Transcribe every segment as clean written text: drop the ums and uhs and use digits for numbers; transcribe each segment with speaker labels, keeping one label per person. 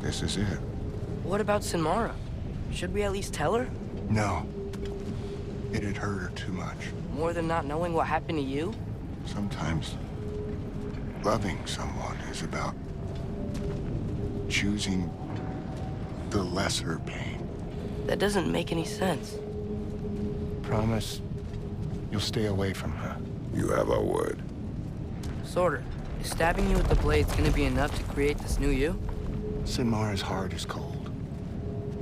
Speaker 1: This is it.
Speaker 2: What about Sinmara? Should we at least tell her?
Speaker 1: No. It'd hurt her too much.
Speaker 2: More than not knowing what happened to you?
Speaker 1: Sometimes loving someone is about choosing the lesser pain.
Speaker 2: That doesn't make any sense.
Speaker 1: Promise you'll stay away from her.
Speaker 3: You have our word.
Speaker 2: Sorta. Is stabbing you with the blades gonna be enough to create this new you?
Speaker 1: Sinmara's heart is cold.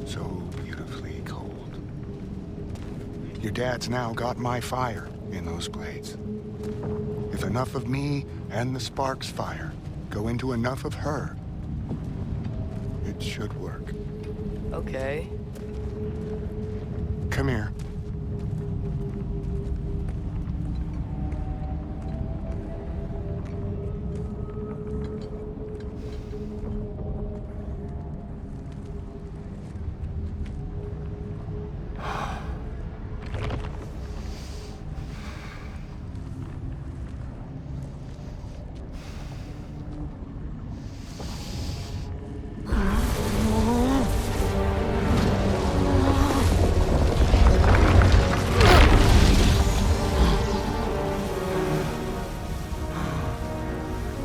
Speaker 1: So beautifully cold. Your dad's now got my fire in those blades. If enough of me and the spark's fire go into enough of her, it should work.
Speaker 2: Okay.
Speaker 1: Come here.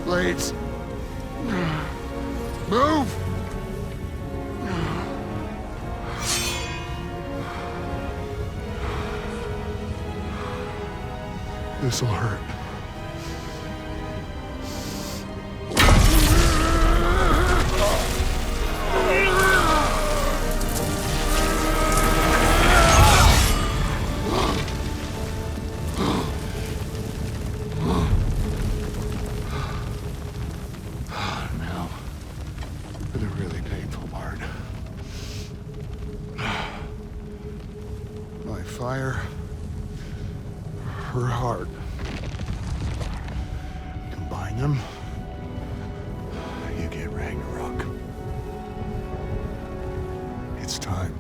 Speaker 1: Blades. Move! This'll hurt. Now, for the really painful part. My fire, her heart. Combine them, you get Ragnarok. It's time.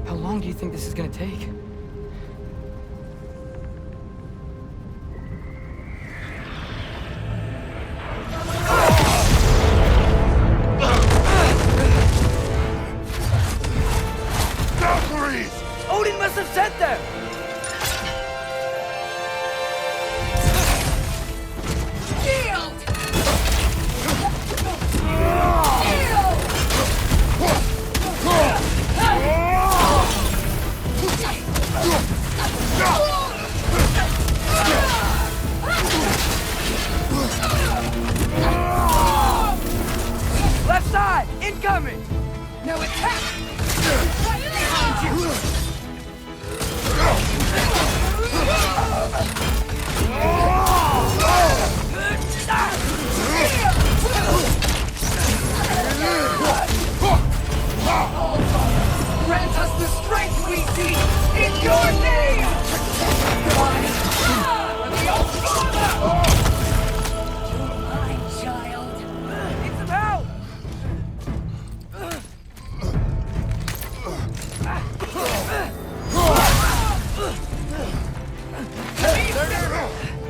Speaker 2: How long do you think this is gonna take? Odin must have sent them! Left side! Incoming!
Speaker 4: No attack! Right behind you! Grant us the strength we seek in your name! The old father! You're mine, child.
Speaker 2: Need some help!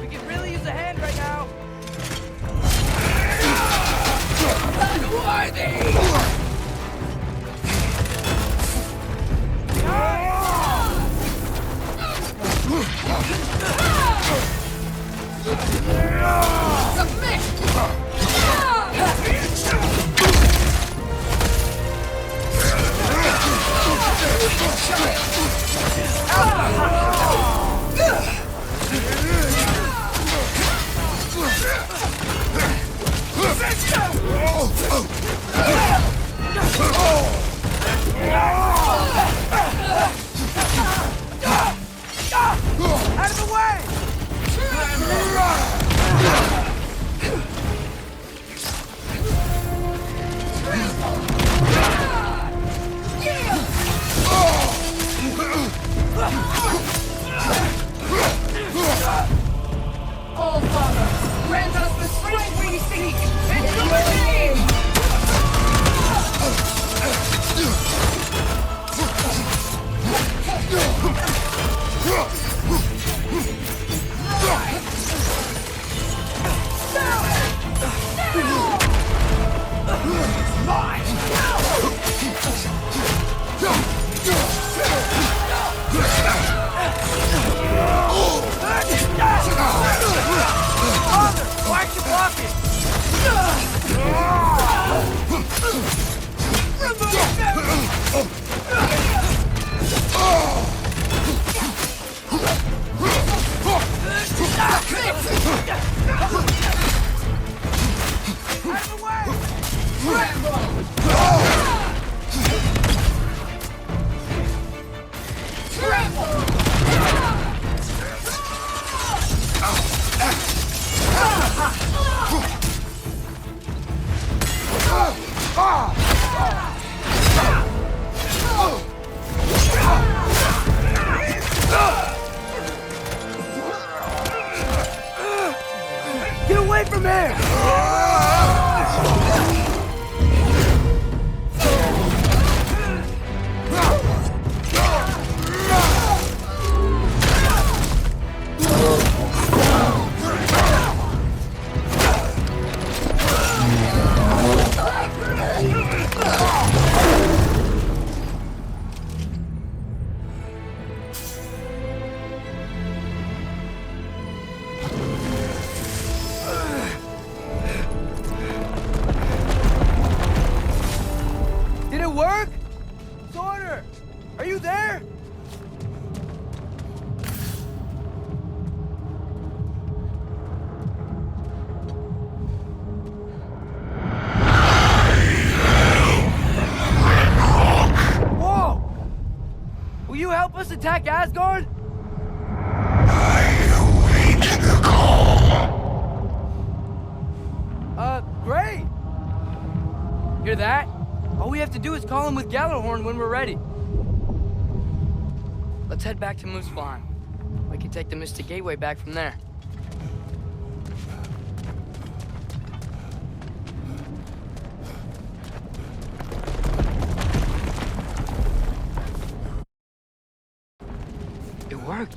Speaker 2: We can really use a hand right now.
Speaker 4: Unworthy! Submit! Get away from here! Did it work? Sorter! Are you there? Whoa! Will you help us attack Asgard? Great! Hear that? All we have to do is call him with Gjallarhorn when we're ready. Let's head back to Muspelheim. We can take the Mystic Gateway back from there. It worked.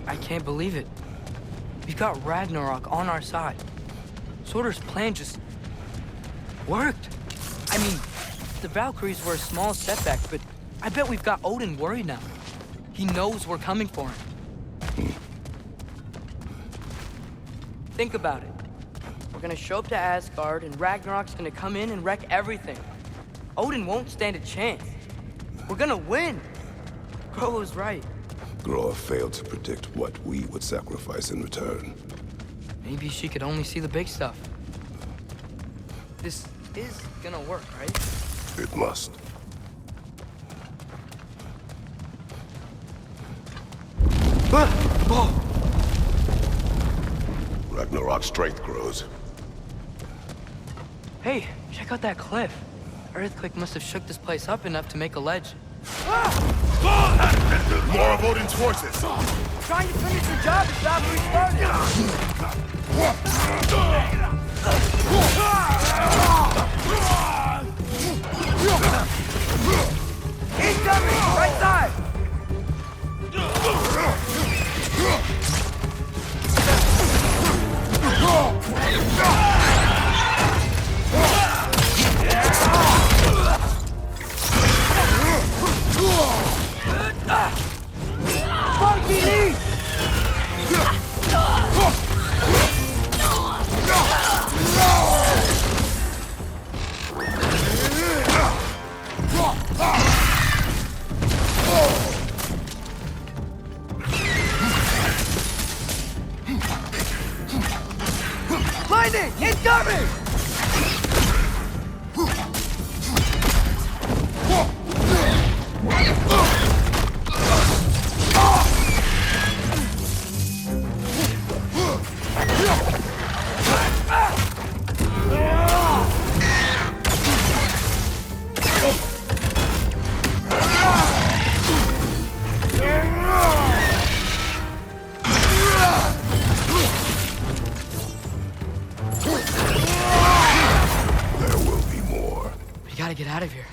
Speaker 4: I can't believe it. We've got Ragnarok on our side. Sorter's plan just worked. I mean, the Valkyries were a small setback, but I bet we've got Odin worried now. He knows we're coming for him. Think about it. We're gonna show up to Asgard, and Ragnarok's gonna come in and wreck everything. Odin won't stand a chance. We're gonna win. Groa was right.
Speaker 3: Groa failed to predict what we would sacrifice in return.
Speaker 2: Maybe she could only see the big stuff. This is gonna work, right?
Speaker 3: It must. Ragnarok's strength grows.
Speaker 2: Hey, check out that cliff. Earthquake must have shook this place up enough to make a ledge.
Speaker 3: More of Odin's forces!
Speaker 4: Trying to finish the job as Valkyrie started! Incoming! Right side! Funky knee! Lightning! Incoming!
Speaker 2: Gotta get out of here.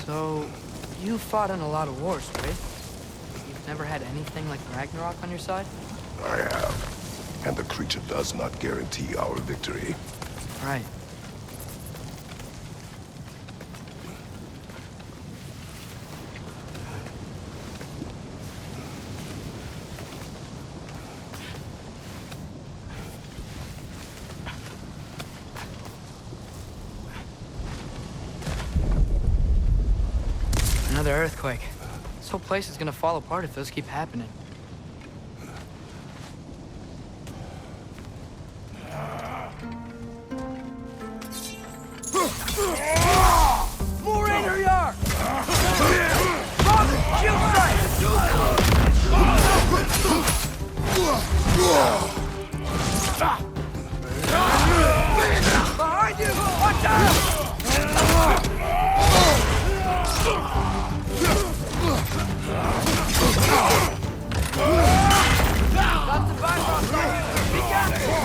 Speaker 2: So, you fought in a lot of wars, right? You've never had anything like Ragnarok on your side?
Speaker 3: I have. And the creature does not guarantee our victory.
Speaker 2: Right. Another earthquake. This whole place is gonna fall apart if those keep happening.
Speaker 4: More in her yard! Father, shield sight! Behind you! Watch out! Lots of bypass on you! Be careful!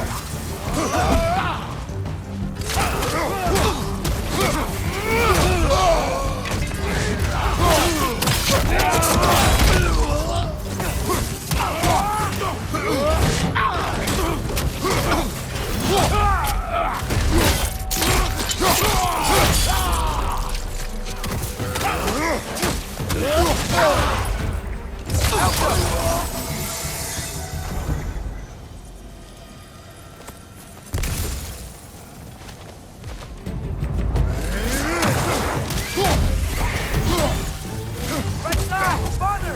Speaker 4: Right side! Father!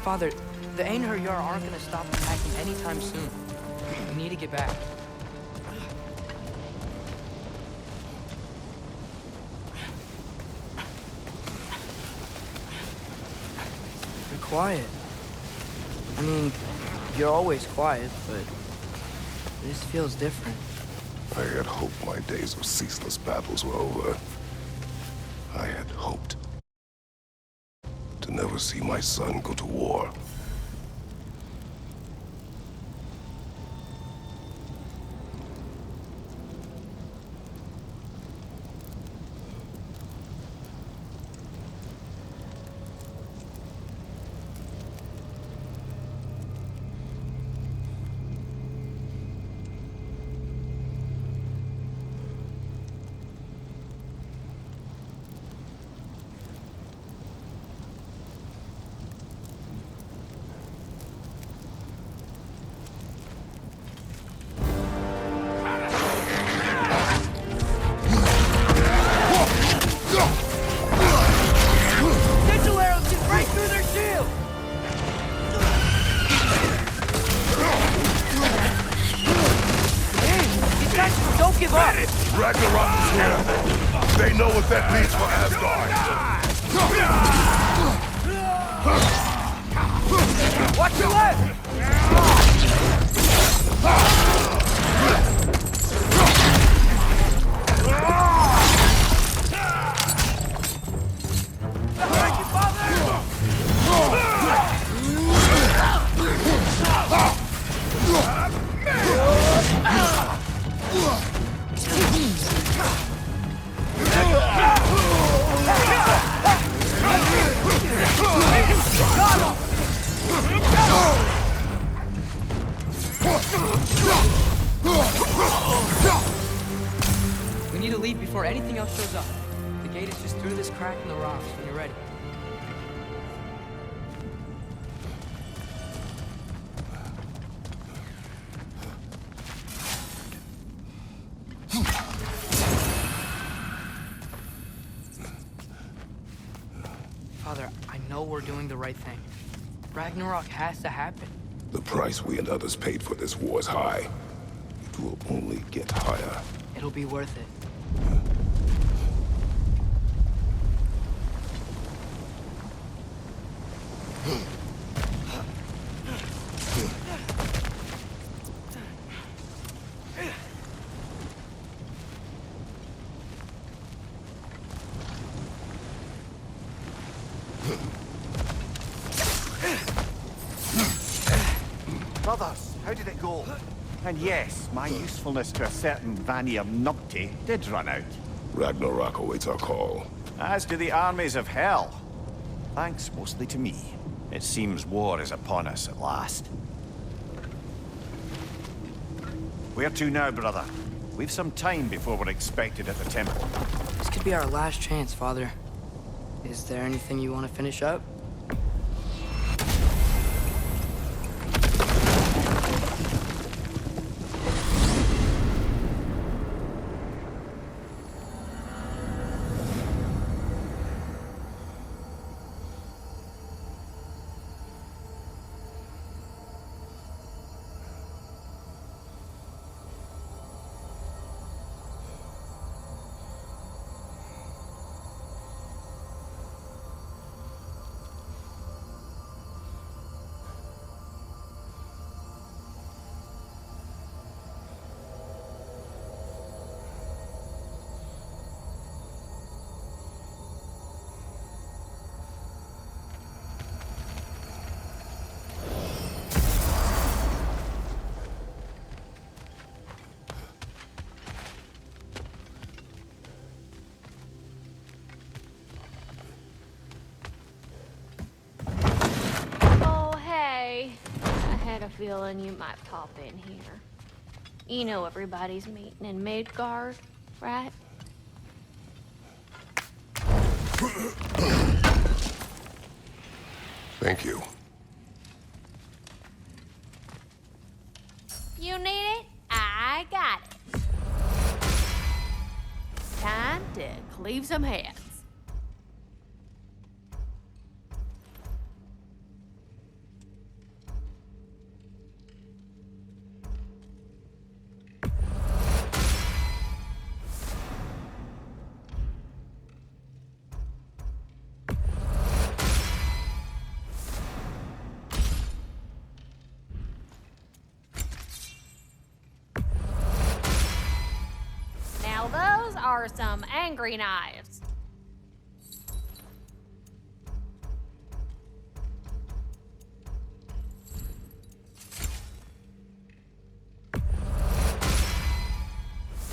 Speaker 2: Father, the Einherjar aren't gonna stop attacking anytime soon. We need to get back. You're quiet. I mean, you're always quiet, but this feels different.
Speaker 3: I had hoped my days of ceaseless battles were over. I had hoped to never see my son go to war.
Speaker 4: Sigil arrows can break through their shield! These guys don't give up!
Speaker 3: Ragnarok is here. They know what that means for Asgard.
Speaker 4: Watch your left! Thank you, Father!
Speaker 2: We need to leave before anything else shows up. The gate is just through this crack in the rocks when you're ready. Father, I know we're doing the right thing. Ragnarok has to happen.
Speaker 3: The price we and others paid for this war is high. It will only get higher.
Speaker 2: It'll be worth it.
Speaker 5: Brothers, how did it go? And yes, my usefulness to a certain Vanir numpty did run out.
Speaker 3: Ragnarok awaits our call.
Speaker 5: As do the armies of hell. Thanks mostly to me. It seems war is upon us at last. Where to now, brother? We've some time before we're expected at the temple.
Speaker 2: This could be our last chance, Father. Is there anything you want to finish up?
Speaker 6: Oh, hey. I had a feeling you might pop in here. You know everybody's meeting in Midgard, right?
Speaker 3: Thank you.
Speaker 6: You need it? I got it. Time to cleave some heads. Now those are some angry knives.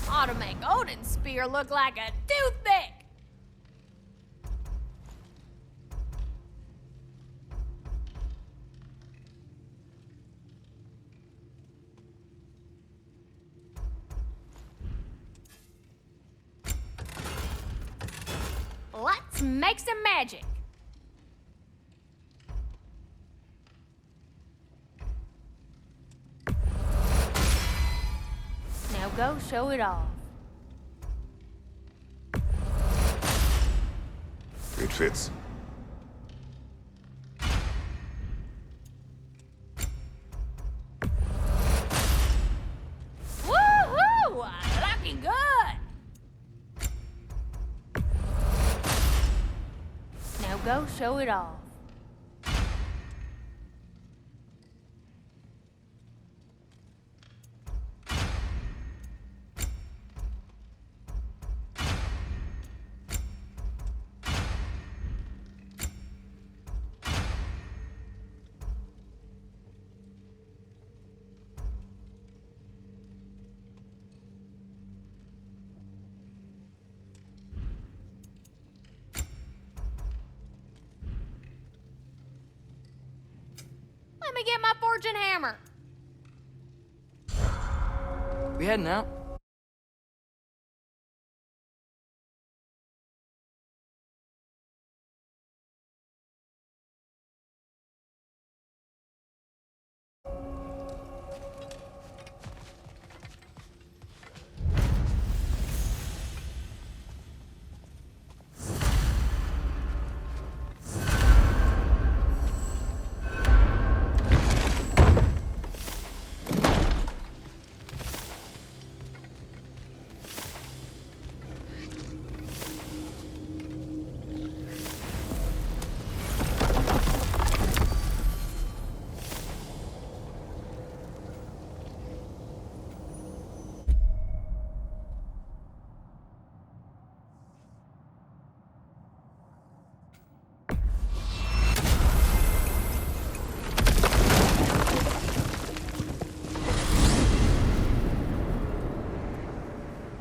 Speaker 6: Ought to make Odin's spear look like a toothpick. Let's make some magic. Now go show it off.
Speaker 3: It fits.
Speaker 6: Woohoo! Looking good. Now go show it off. Let me get my fortune hammer.
Speaker 2: We heading out?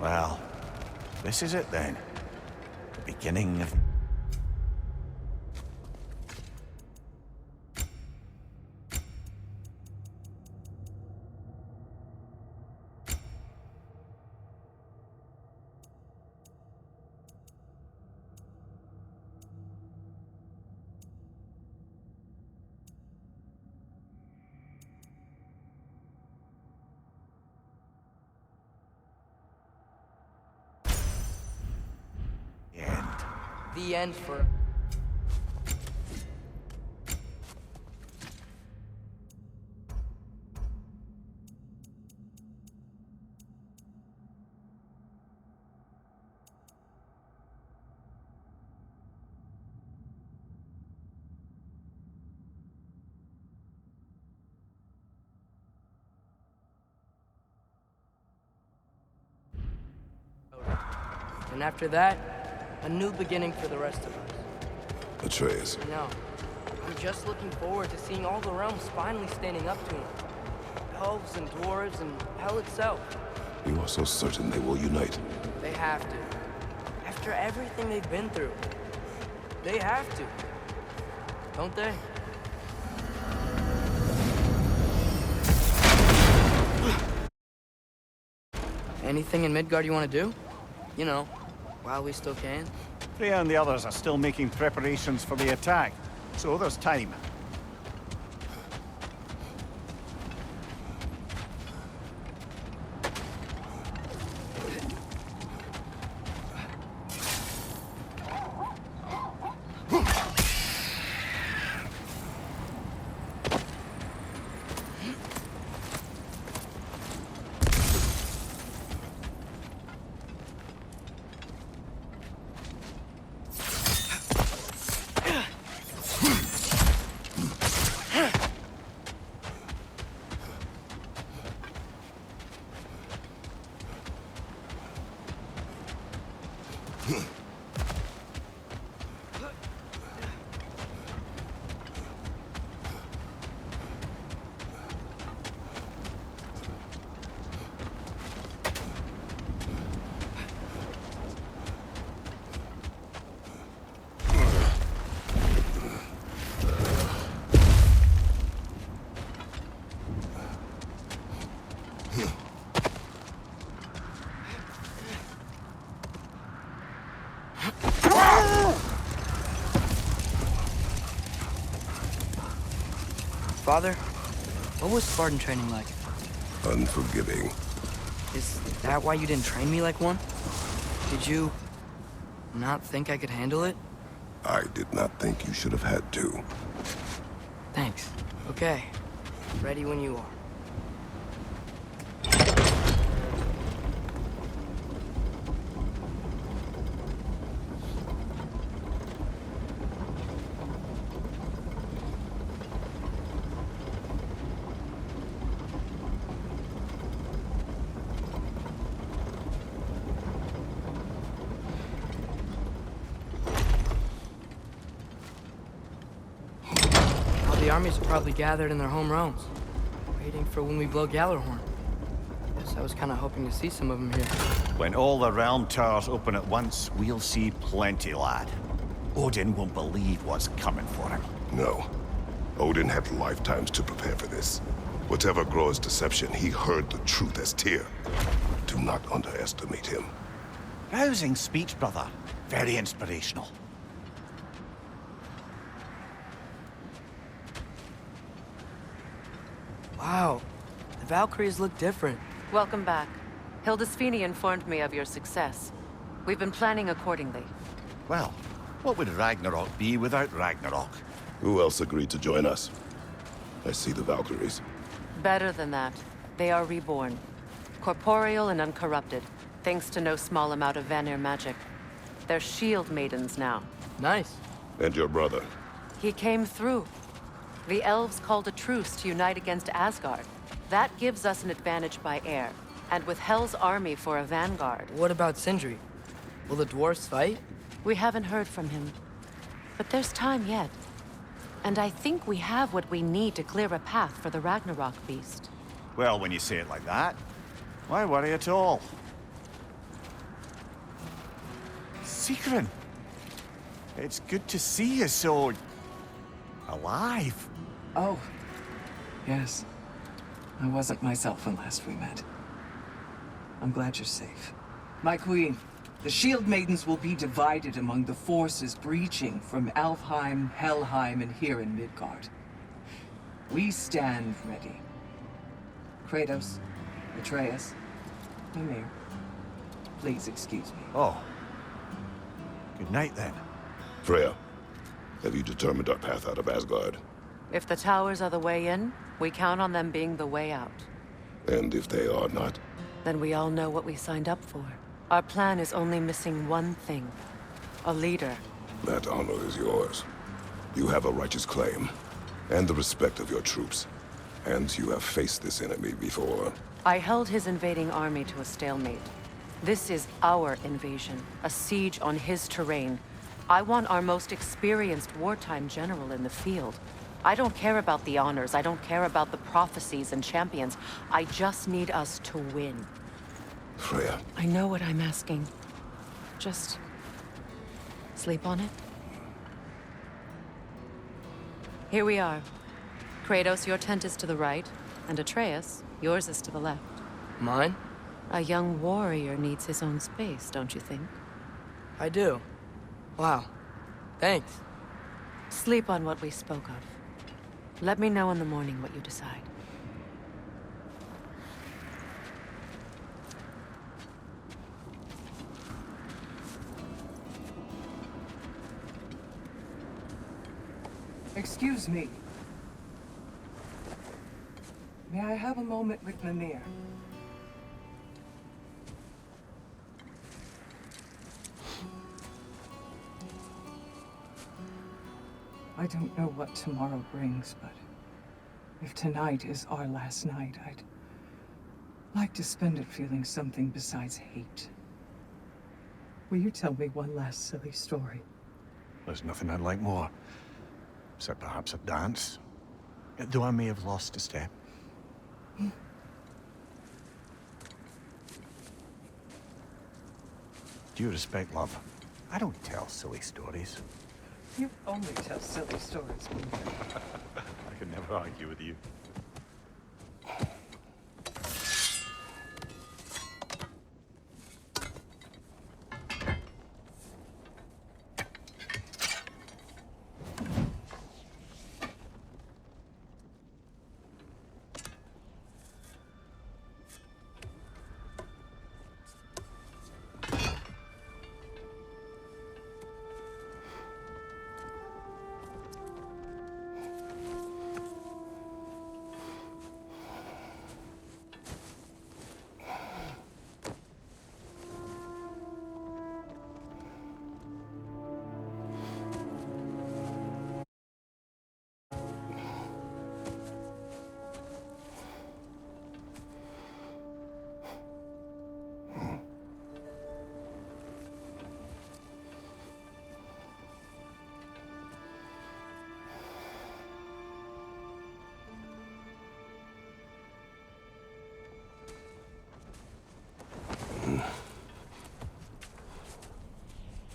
Speaker 5: Well, this is it then. The beginning of...
Speaker 4: The end for... And after that, a new beginning for the rest of us.
Speaker 3: Atreus,
Speaker 4: I know. I'm just looking forward to seeing all the realms finally standing up to him. Elves and dwarves and hell itself.
Speaker 3: you are so certain they will unite.
Speaker 4: They have to. After everything they've been through. They have to. Don't they? Anything in Midgard you want to do? You know, while we still can.
Speaker 5: Freya and the others are still making preparations for the attack, so there's time.
Speaker 4: Father, what was Spartan training like?
Speaker 3: Unforgiving.
Speaker 4: Is that why you didn't train me like one? Did you not think I could handle it?
Speaker 3: I did not think you should have had to.
Speaker 4: Thanks. Okay. Ready when you are. The armies are probably gathered in their home realms, waiting for when we blow Gallarhorn. Guess I was kind of hoping to see some of them here.
Speaker 5: When all the realm towers open at once, we'll see plenty, lad. Odin won't believe what's coming for him.
Speaker 3: No. Odin had lifetimes to prepare for this. Whatever Groa's deception, he heard the truth as Tyr. Do not underestimate him.
Speaker 5: Rousing speech, brother. Very inspirational.
Speaker 4: Wow, the Valkyries look different.
Speaker 7: Welcome back. Hildisfini informed me of your success. We've been planning accordingly.
Speaker 5: Well, what would Ragnarok be without Ragnarok?
Speaker 3: Who else agreed to join us? I see the Valkyries.
Speaker 7: Better than that. They are reborn. Corporeal and uncorrupted, thanks to no small amount of Vanir magic. They're shield maidens now.
Speaker 4: Nice.
Speaker 3: And your brother.
Speaker 7: He came through. The elves called a truce to unite against Asgard. That gives us an advantage by air. And with Hel's army for a vanguard.
Speaker 4: What about Sindri? Will the dwarves fight?
Speaker 7: We haven't heard from him. But there's time yet. And I think we have what we need to clear a path for the Ragnarok beast.
Speaker 5: Well, when you say it like that, why worry at all? Sigrun! It's good to see you so... alive.
Speaker 8: Oh, yes. I wasn't myself when last we met. I'm glad you're safe. My queen, the Shield Maidens will be divided among the forces breaching from Alfheim, Helheim, and here in Midgard. We stand ready. Kratos, Atreus, Mimir, please excuse me.
Speaker 5: Oh. Good night, then.
Speaker 3: Freya, have you determined our path out of Asgard?
Speaker 7: If the towers are the way in, we count on them being the way out.
Speaker 3: And if they are not?
Speaker 7: Then we all know what we signed up for. Our plan is only missing one thing. A leader.
Speaker 3: That honor is yours. You have a righteous claim, and the respect of your troops. And you have faced this enemy before.
Speaker 7: I held his invading army to a stalemate. This is our invasion, a siege on his terrain. I want our most experienced wartime general in the field. I don't care about the honors, I don't care about the prophecies and champions. I just need us to win.
Speaker 3: Freya.
Speaker 7: I know what I'm asking. Just sleep on it. Here we are. Kratos, your tent is to the right, and Atreus, yours is to the left.
Speaker 4: Mine?
Speaker 7: A young warrior needs his own space, don't you think?
Speaker 4: I do. Wow. Thanks.
Speaker 7: Sleep on what we spoke of. Let me know in the morning what you decide.
Speaker 8: Excuse me. May I have a moment with Mimir? I don't know what tomorrow brings, but if tonight is our last night, I'd like to spend it feeling something besides hate. Will you tell me one last silly story?
Speaker 5: There's nothing I'd like more. Except perhaps a dance. Though I may have lost a step. Due respect, love, I don't tell silly stories.
Speaker 8: You only tell silly stories, Mimir.
Speaker 5: I can never argue with you.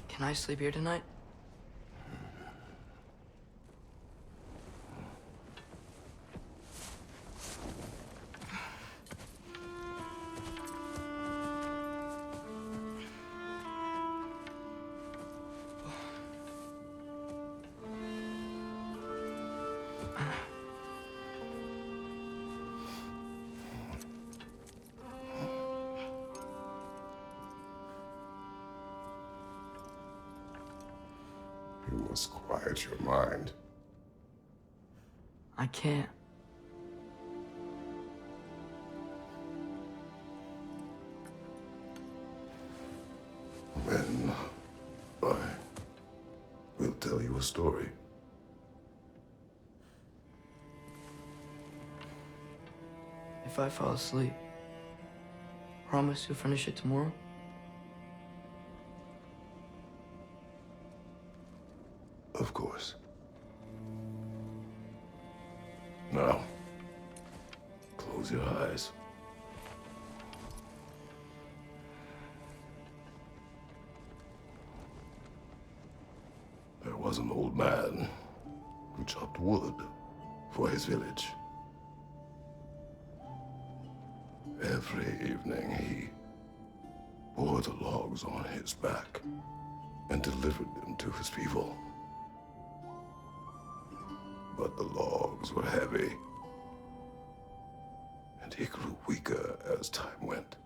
Speaker 4: Can I sleep here tonight?
Speaker 3: You must quiet your mind.
Speaker 4: I can't.
Speaker 3: Then I will tell you a story.
Speaker 4: If I fall asleep, promise you'll finish it tomorrow?
Speaker 3: Of course. Now, close your eyes. There was an old man who chopped wood for his village. Every evening he bore the logs on his back and delivered them to his people. But the logs were heavy, and he grew weaker as time went.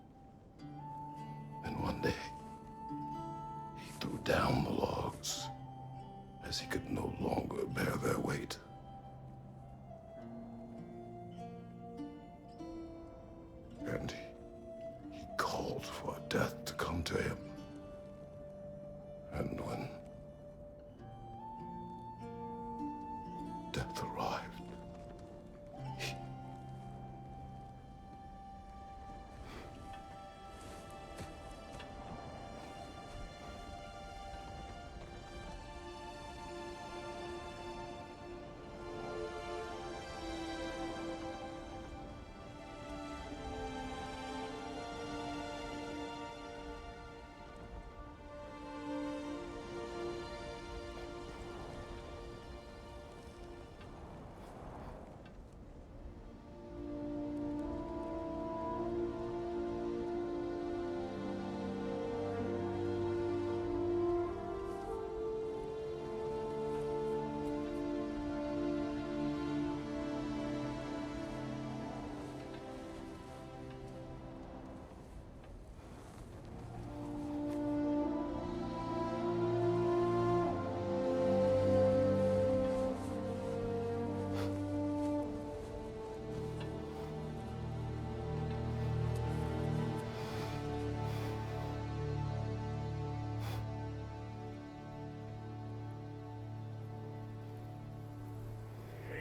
Speaker 3: And one day, he threw down the logs as he could no longer bear their weight. And he called for death to come to him. And when death arrived, he...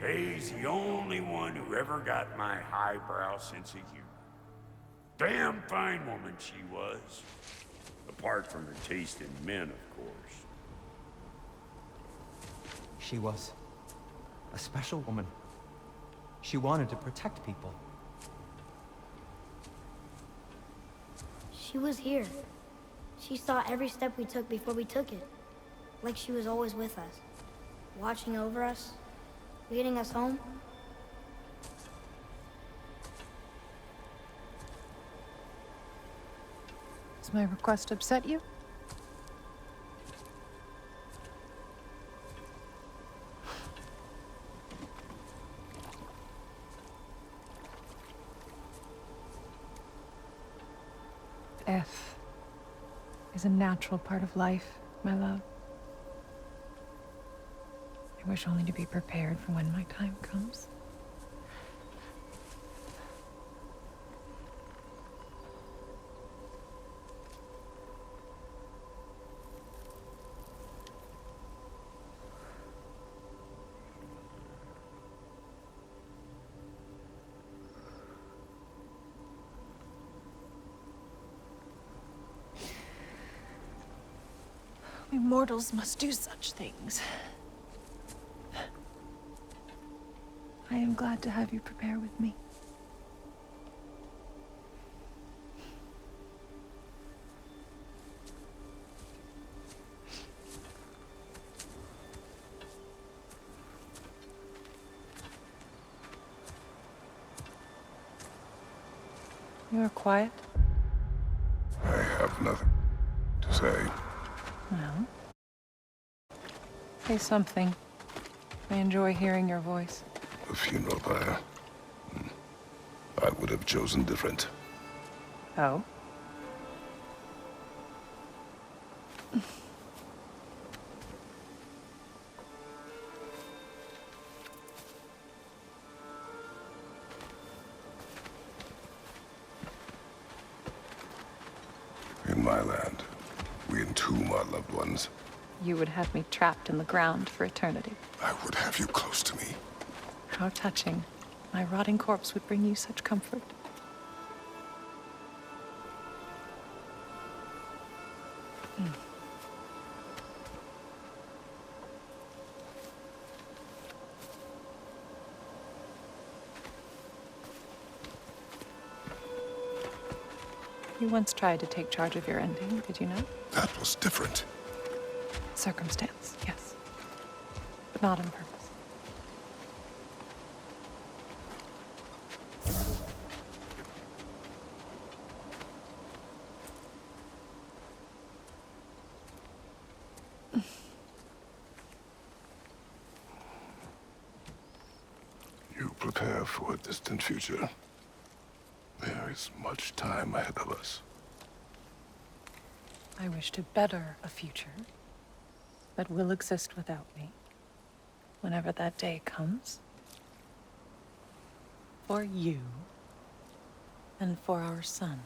Speaker 9: He's the only one who ever got my highbrow sense of humor. Damn fine woman she was. Apart from her taste in men, of course.
Speaker 10: She was a special woman. She wanted to protect people.
Speaker 11: She was here. She saw every step we took before we took it. Like she was always with us. Watching over us. Leading us home.
Speaker 12: Does my request upset you? Death is a natural part of life, my love. I wish only to be prepared for when my time comes. We mortals must do such things. I am glad to have you prepare with me. You are quiet.
Speaker 3: I have nothing to say.
Speaker 12: Well, say something. I enjoy hearing your voice.
Speaker 3: The funeral pyre. I would have chosen different.
Speaker 12: Oh?
Speaker 3: In my land, we entomb our loved ones.
Speaker 12: You would have me trapped in the ground for eternity.
Speaker 3: I would have you close to me.
Speaker 12: How touching. My rotting corpse would bring you such comfort. You once tried to take charge of your ending, did you know?
Speaker 3: That was different.
Speaker 12: Circumstance, yes. But not on purpose.
Speaker 3: You prepare for a distant future. There is much time ahead of us.
Speaker 12: I wish to better a future but will exist without me whenever that day comes. For you and for our son.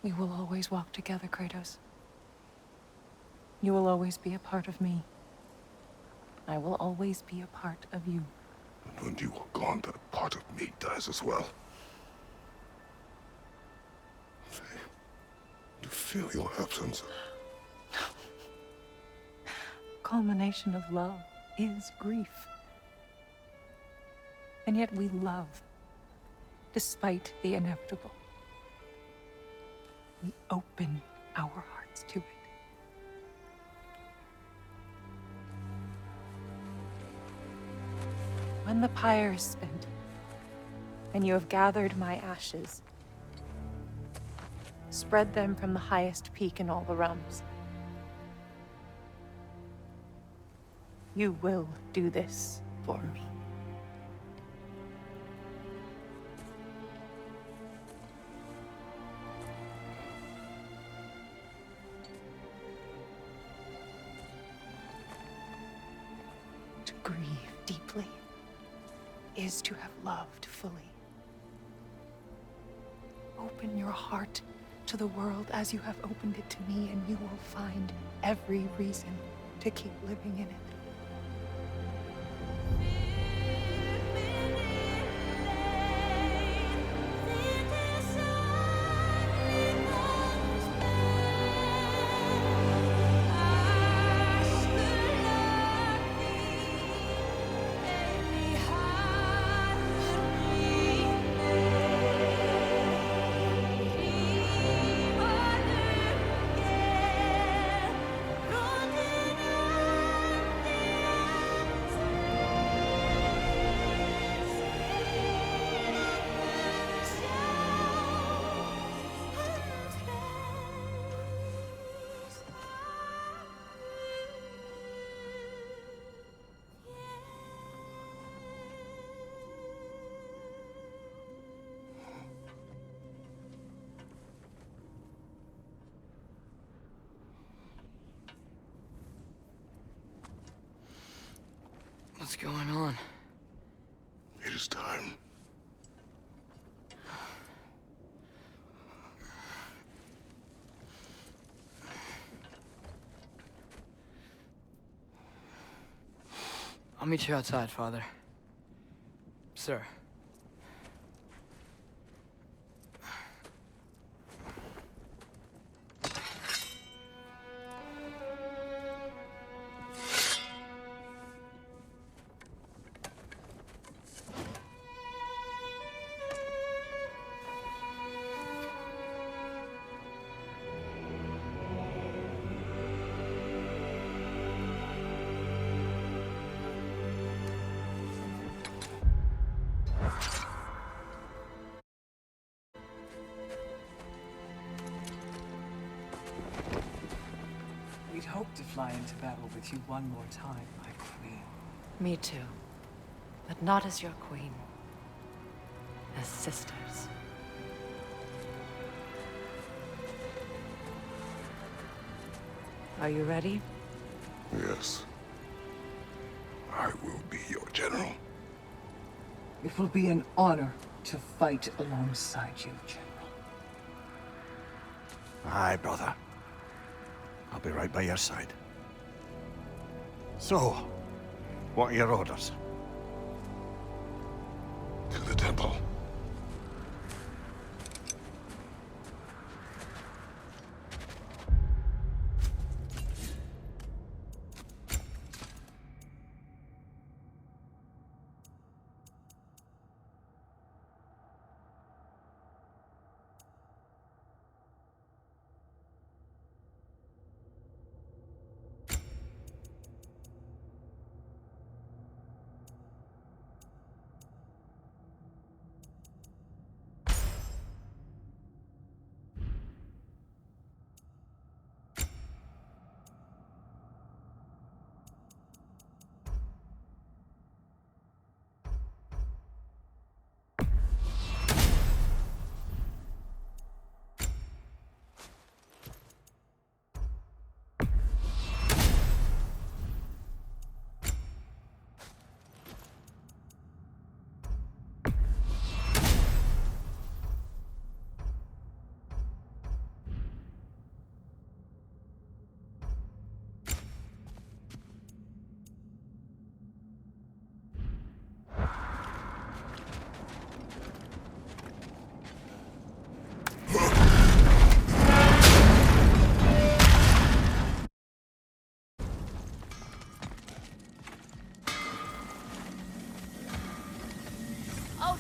Speaker 12: We will always walk together, Kratos. You will always be a part of me. I will always be a part of you.
Speaker 3: And when you are gone, that part of me dies as well. To feel your absence.
Speaker 12: Culmination of love is grief. And yet we love, despite the inevitable. We open our hearts to it. When the pyre is spent, and you have gathered my ashes, spread them from the highest peak in all the realms. You will do this for me. To grieve deeply is to have loved fully. Open your heart to the world as you have opened it to me, and you will find every reason to keep living in it.
Speaker 4: What's going on?
Speaker 3: It is time.
Speaker 4: I'll meet you outside, Father. Sir.
Speaker 8: We'd hoped to fly into battle with you one more time, my queen.
Speaker 7: Me too. But not as your queen. As sisters. Are you ready?
Speaker 3: Yes. I will be your general.
Speaker 8: It will be an honor to fight alongside you, General.
Speaker 5: Aye, brother. I'll be right by your side. So, what are your orders?
Speaker 3: To the temple.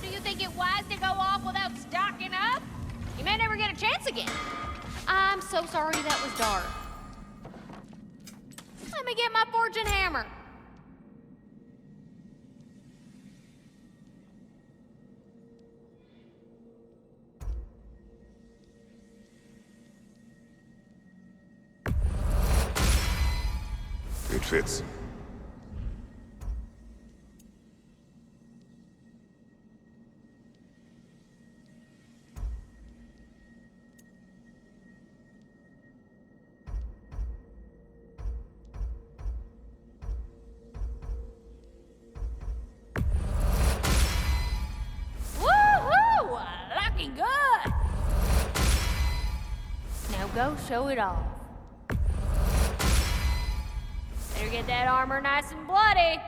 Speaker 6: do you think it wise to go off without stocking up? You may never get a chance again. I'm so sorry that was dark. Let me get my fortune hammer.
Speaker 3: It fits.
Speaker 6: Woohoo! Looking good. Now go show it off. Better get that armor nice and bloody.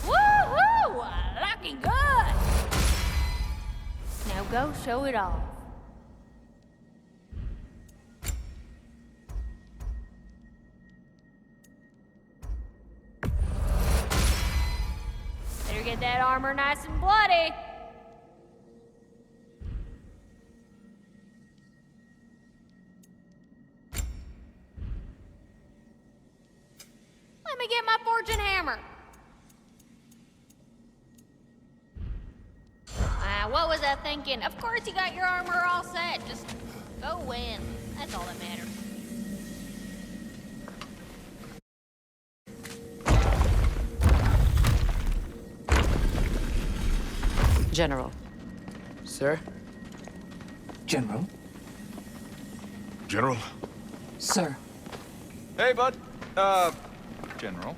Speaker 6: Woohoo! Looking good. Now go show it off. Better get that armor nice and bloody. Let me get my fortune hammer. What was I thinking? Of course you got your armor all set. Just go win. That's all that matters.
Speaker 7: General.
Speaker 2: Sir?
Speaker 8: General?
Speaker 3: General?
Speaker 8: Sir.
Speaker 13: Hey, bud. General.